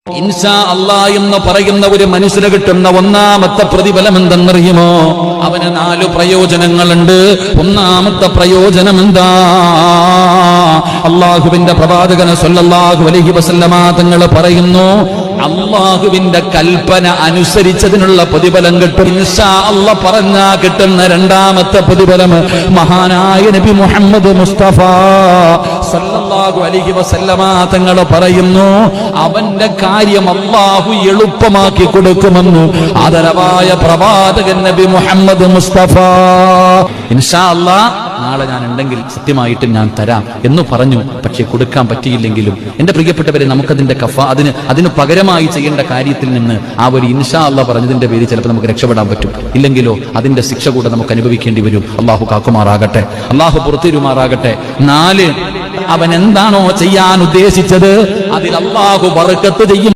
ഇൻഷാ അല്ലാഹ് എന്ന് പറയുന്ന ഒരു മനുഷ്യന് കിട്ടുന്ന ഒന്നാമത്തെ പ്രതിഫലം എന്തെന്നറിയുമോ? അവന് 4 പ്രയോജനങ്ങളുണ്ട്. ഒന്നാമത്തെ പ്രയോജനം എന്താ? അള്ളാഹുവിന്റെ പ്രവാചകൻ സല്ലല്ലാഹു അലൈഹി വസല്ലമ തങ്ങൾ പറയുന്നു, അള്ളാഹുവിന്റെ കൽപ്പന അനുസരിച്ചതിനുള്ള പ്രതിഫലം കിട്ടും. ഇൻഷാ അല്ലാഹ് പറഞ്ഞാ കിട്ടുന്ന രണ്ടാമത്തെ പ്രതിഫലം മഹാനായ നബി മുഹമ്മദ് മുസ്തഫ സല്ലല്ലാഹു അലൈഹി വസല്ലമ തങ്ങൾ പറയുന്നു, അവന്റെ കാര്യം അല്ലാഹു എളുപ്പമാക്കി കൊടുക്കുമെന്ന് ആദരവായ പ്രവാചകൻ നബി മുഹമ്മദ് മുസ്തഫ. ഇൻഷാ അല്ലാഹ് നാളെ ഞാൻ ഉണ്ടെങ്കിൽ സത്യമായിട്ട് ഞാൻ തരാം എന്ന് പറഞ്ഞു. പക്ഷെ കൊടുക്കാൻ പറ്റിയില്ലെങ്കിലും എന്റെ പ്രിയപ്പെട്ടവരെ, നമുക്കതിന്റെ അതിന് പകരമായി ചെയ്യേണ്ട കാര്യത്തിൽ നിന്ന് ആ ഒരു ഇൻഷാ അല്ലാഹ് പറഞ്ഞതിന്റെ പേരിൽ ചിലപ്പോൾ നമുക്ക് രക്ഷപ്പെടാൻ പറ്റും. ഇല്ലെങ്കിലോ അതിന്റെ ശിക്ഷ കൂടെ നമുക്ക് അനുഭവിക്കേണ്ടി വരും. അള്ളാഹു കാക്കുമാറാകട്ടെ, അള്ളാഹു പുറത്തിരുമാറാകട്ടെ. 4, അവൻ എന്താണോ ചെയ്യാൻ ഉദ്ദേശിച്ചത് അതിൽ അള്ളാഹു ബർക്കത്ത് ചെയ്യും.